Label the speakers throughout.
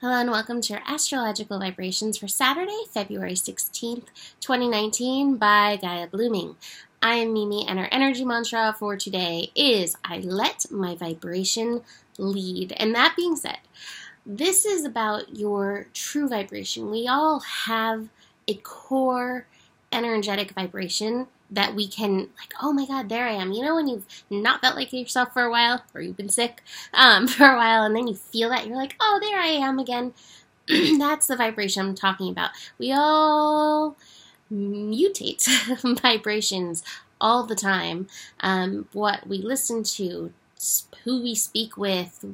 Speaker 1: Hello and welcome to your astrological vibrations for Saturday, February 16th, 2019 by Gaia Blooming. I am Mimi and our energy mantra for today is I let my vibration lead. And that being said, this is about your true vibration. We all have a core energetic vibration that we can, like, oh my God, there I am. You know when you've not felt like yourself for a while, or you've been sick for a while, and then you feel that, you're like, oh, there I am again. That's the vibration I'm talking about. We all mutate vibrations all the time. What we listen to, who we speak with,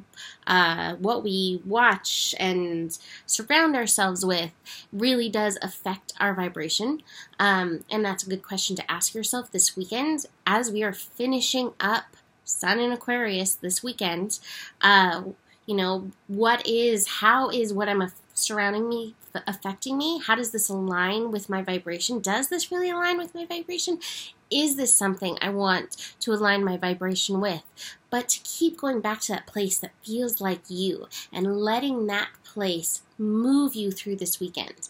Speaker 1: what we watch and surround ourselves with really does affect our vibration. And that's a good question to ask yourself this weekend as we are finishing up Sun in Aquarius this weekend. How is what I'm surrounding me affecting me? How does this align with my vibration? Does this really align with my vibration? Is this something I want to align my vibration with? But to keep going back to that place that feels like you and letting that place move you through this weekend.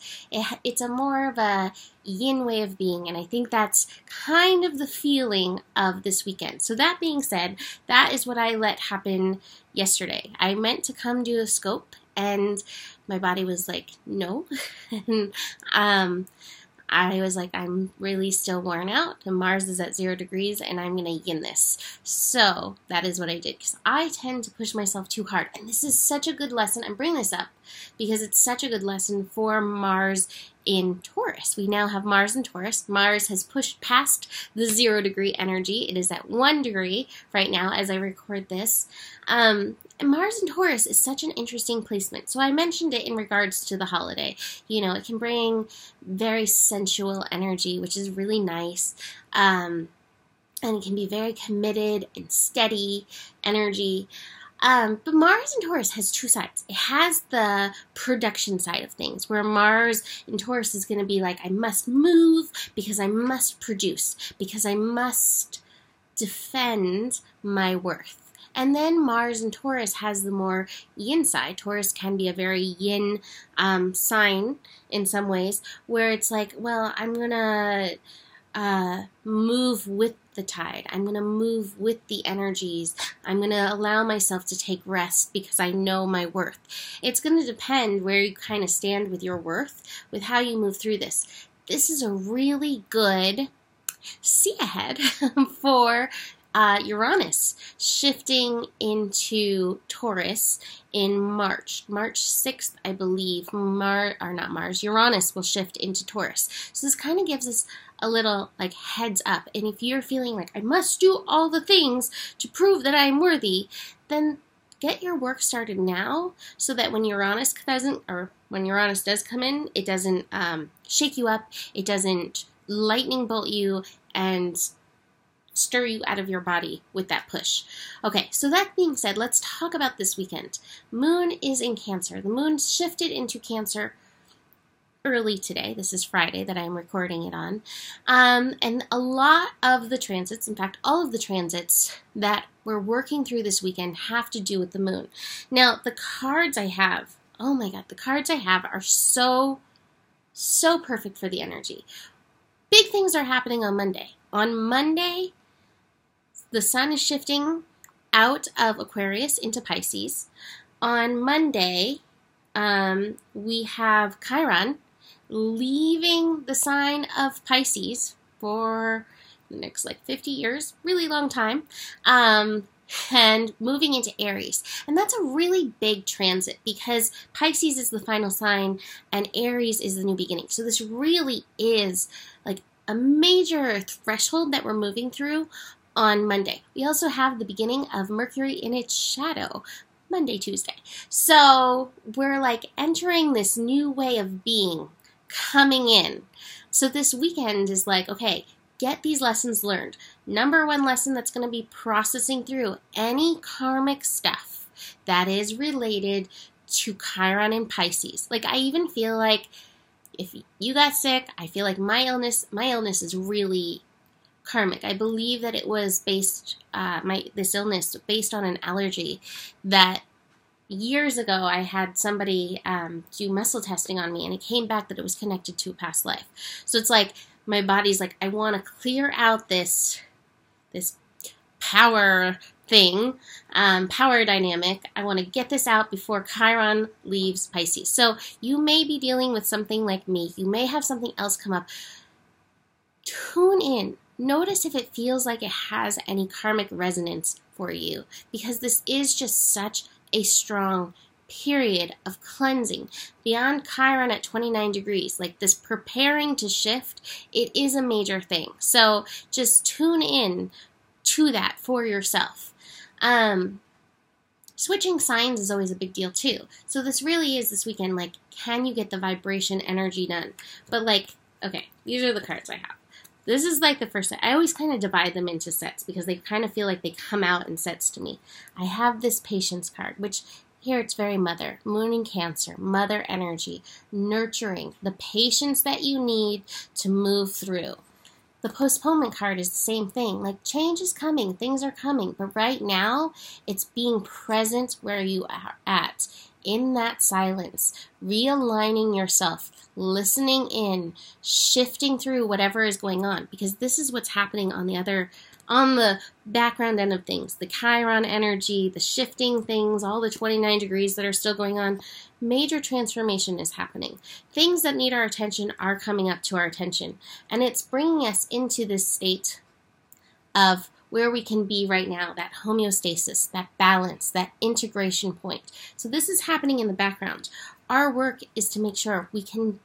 Speaker 1: It's a more of a yin way of being, and I think that's kind of the feeling of this weekend. So that being said, that is what I let happen yesterday. I meant to come do a scope, and my body was like, no. And I was like, I'm really still worn out, and Mars is at 0 degrees, and I'm going to yin this. So that is what I did, because I tend to push myself too hard. And this is such a good lesson. I'm bringing this up because it's such a good lesson for Mars in Taurus. We now have Mars in Taurus. Mars has pushed past the 0 degree energy. It is at 1 degree right now as I record this. And Mars in Taurus is such an interesting placement. So I mentioned it in regards to the holiday. You know, it can bring very sensual energy, which is really nice. And it can be very committed and steady energy. But Mars in Taurus has two sides. It has the production side of things, where Mars in Taurus is going to be like, I must move because I must produce, because I must defend my worth. And then Mars in Taurus has the more yin side. Taurus can be a very yin sign in some ways, where it's like, well, I'm going to move with the tide. I'm going to move with the energies. I'm going to allow myself to take rest because I know my worth. It's going to depend where you kind of stand with your worth, with how you move through this. This is a really good see ahead for Uranus shifting into Taurus in March 6th, I believe. Uranus will shift into Taurus. So this kind of gives us a little like heads up. And if you're feeling like I must do all the things to prove that I'm worthy, then get your work started now so that when Uranus does come in, it doesn't shake you up, it doesn't lightning bolt you and stir you out of your body with that push. Okay, so that being said, let's talk about this weekend. Moon is in Cancer. The moon shifted into Cancer early today. This is Friday that I'm recording it on. And a lot of the transits, in fact, all of the transits that we're working through this weekend have to do with the moon. Now, the cards I have, oh my God, the cards I have are so perfect for the energy. Big things are happening on Monday. On Monday, the sun is shifting out of Aquarius into Pisces. On Monday, we have Chiron leaving the sign of Pisces for the next 50 years, really long time, and moving into Aries. And that's a really big transit because Pisces is the final sign and Aries is the new beginning. So this really is like a major threshold that we're moving through on Monday. We also have the beginning of Mercury in its shadow, Monday, Tuesday. So we're like entering this new way of being coming in. So this weekend is like, okay, get these lessons learned. Number one lesson that's going to be processing through any karmic stuff that is related to Chiron and Pisces. Like I even feel like if you got sick, I feel like my illness is really karmic. I believe that it was this illness based on an allergy that years ago, I had somebody do muscle testing on me, and it came back that it was connected to a past life. So it's like my body's like, I want to clear out this power thing, power dynamic. I want to get this out before Chiron leaves Pisces. So you may be dealing with something like me. You may have something else come up. Tune in. Notice if it feels like it has any karmic resonance for you, because this is just such a strong period of cleansing. Beyond Chiron at 29 degrees, like this preparing to shift, it is a major thing. So just tune in to that for yourself. Switching signs is always a big deal too. So this really is this weekend, like, can you get the vibration energy done? But like, okay, these are the cards I have. This is like the first set. I always kind of divide them into sets because they kind of feel like they come out in sets to me. I have this patience card, which here it's very mother, moon in Cancer, mother energy, nurturing, the patience that you need to move through. The postponement card is the same thing. Like, change is coming, things are coming, but right now it's being present where you are at, in that silence, realigning yourself, listening in, shifting through whatever is going on, because this is what's happening on the background end of things. The Chiron energy, the shifting things, all the 29 degrees that are still going on. Major transformation is happening. Things that need our attention are coming up to our attention. And it's bringing us into this state of where we can be right now, that homeostasis, that balance, that integration point. So this is happening in the background. Our work is to make sure we can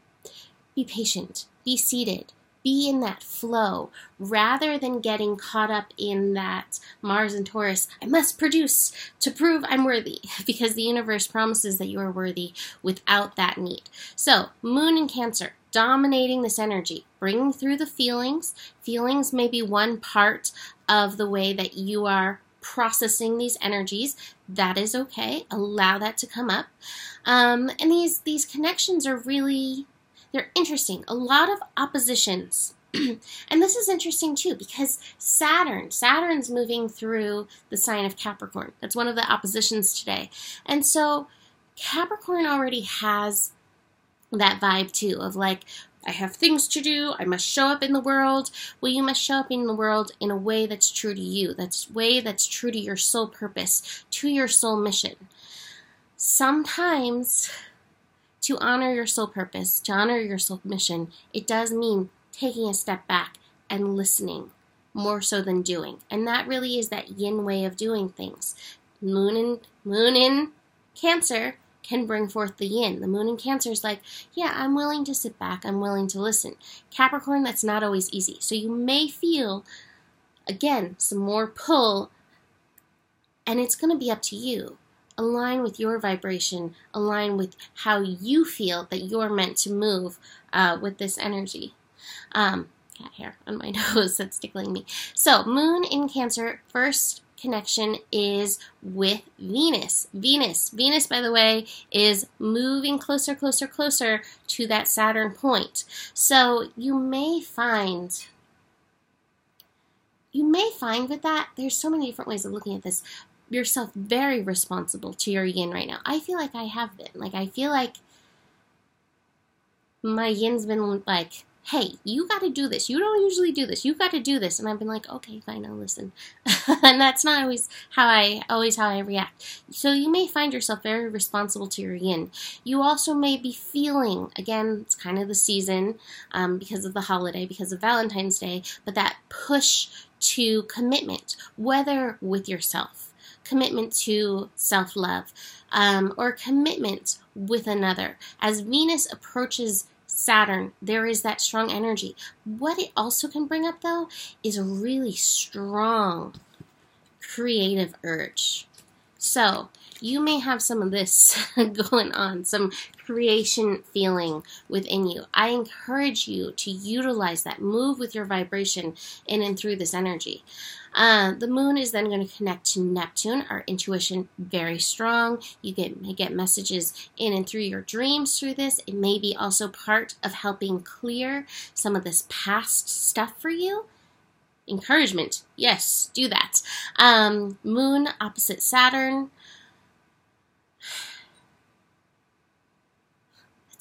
Speaker 1: be patient, be seated, be in that flow, rather than getting caught up in that Mars and Taurus, I must produce to prove I'm worthy, because the universe promises that you are worthy without that need. So, moon in Cancer, dominating this energy, bringing through the feelings. Feelings may be one part of the way that you are processing these energies. That is okay. Allow that to come up. And these connections are really, they're interesting. A lot of oppositions. And this is interesting too, because Saturn's moving through the sign of Capricorn. That's one of the oppositions today. And so Capricorn already has that vibe too, of like, I have things to do, I must show up in the world. Well, you must show up in the world in a way that's true to you, that's true to your soul purpose, to your soul mission. Sometimes, to honor your soul purpose, to honor your soul mission, it does mean taking a step back and listening more so than doing. And that really is that yin way of doing things. Moon in Cancer can bring forth the yin. The moon in Cancer is like, yeah, I'm willing to sit back, I'm willing to listen. Capricorn, that's not always easy. So you may feel, again, some more pull, and it's going to be up to you. Align with your vibration, align with how you feel that you're meant to move with this energy. Cat hair on my nose, that's tickling me. So, moon in Cancer, first connection is with Venus. Venus, by the way, is moving closer to that Saturn point. So you may find with that, there's so many different ways of looking at this, yourself very responsible to your yin right now. I feel like I have been. Like, I feel like my yin's been like, hey, you got to do this. You don't usually do this. You got to do this. And I've been like, okay, fine, I'll listen. And that's not always how I react. So you may find yourself very responsible to your yin. You also may be feeling, again, it's kind of the season because of the holiday, because of Valentine's Day, but that push to commitment, whether with yourself, commitment to self-love, or commitment with another. As Venus approaches Saturn, there is that strong energy. What it also can bring up, though, is a really strong creative urge. So, you may have some of this going on, some creation feeling within you. I encourage you to utilize that, move with your vibration in and through this energy. The moon is then going to connect to Neptune, our intuition, very strong. You may get messages in and through your dreams through this. It may be also part of helping clear some of this past stuff for you. Encouragement, yes, do that. Moon opposite Saturn.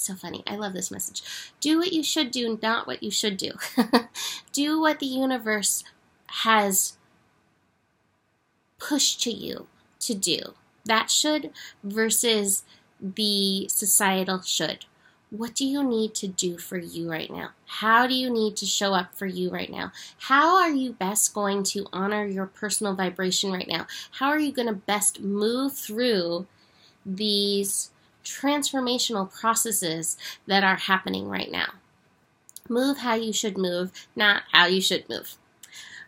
Speaker 1: so funny. I love this message. Do what you should do, not what you should do. Do what the universe has pushed to you to do. That should versus the societal should. What do you need to do for you right now? How do you need to show up for you right now? How are you best going to honor your personal vibration right now? How are you going to best move through these transformational processes that are happening right now? Move how you should move, not how you should move.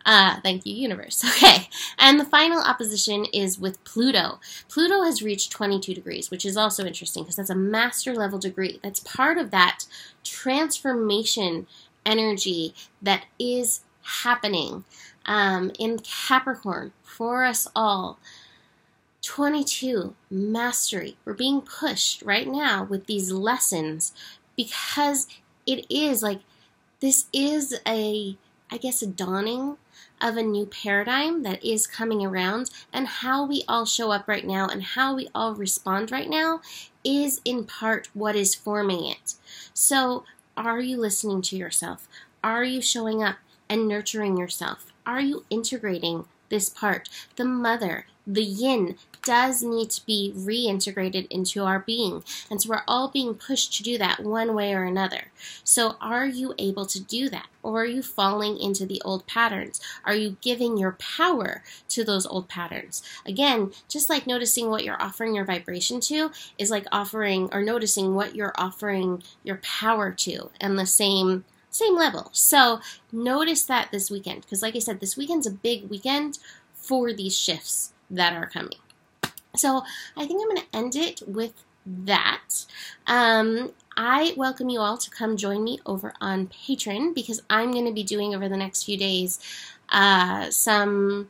Speaker 1: Thank you, universe. Okay, and the final opposition is with Pluto. Pluto has reached 22 degrees, which is also interesting because that's a master level degree. That's part of that transformation energy that is happening in Capricorn for us all. 22, mastery. We're being pushed right now with these lessons because it is like, this is a dawning of a new paradigm that is coming around, and how we all show up right now and how we all respond right now is in part what is forming it. So are you listening to yourself? Are you showing up and nurturing yourself? Are you integrating this part? The mother, the yin, does need to be reintegrated into our being. And so we're all being pushed to do that one way or another. So are you able to do that? Or are you falling into the old patterns? Are you giving your power to those old patterns? Again, just like noticing what you're offering your vibration to is like offering or noticing what you're offering your power to, and the same level. So notice that this weekend, because like I said, this weekend's a big weekend for these shifts that are coming. So I think I'm going to end it with that. I welcome you all to come join me over on Patreon, because I'm going to be doing over the next few days some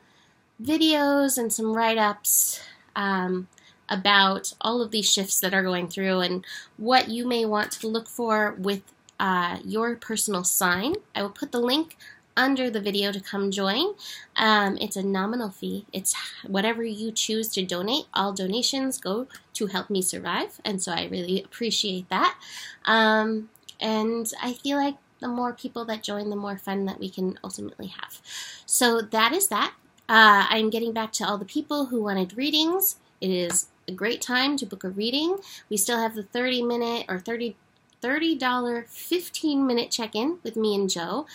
Speaker 1: videos and some write-ups about all of these shifts that are going through and what you may want to look for with your personal sign. I will put the link under the video to come join. It's a nominal fee. It's whatever you choose to donate. All donations go to help me survive, and so I really appreciate that. And I feel like the more people that join, the more fun that we can ultimately have. So that is that. I'm getting back to all the people who wanted readings. It is a great time to book a reading. We still have the $30 15-minute check-in with me and Joe.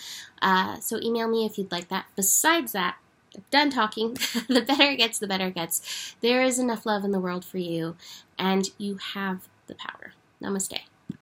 Speaker 1: So email me if you'd like that. Besides that, I'm done talking. The better it gets, the better it gets. There is enough love in the world for you, and you have the power. Namaste.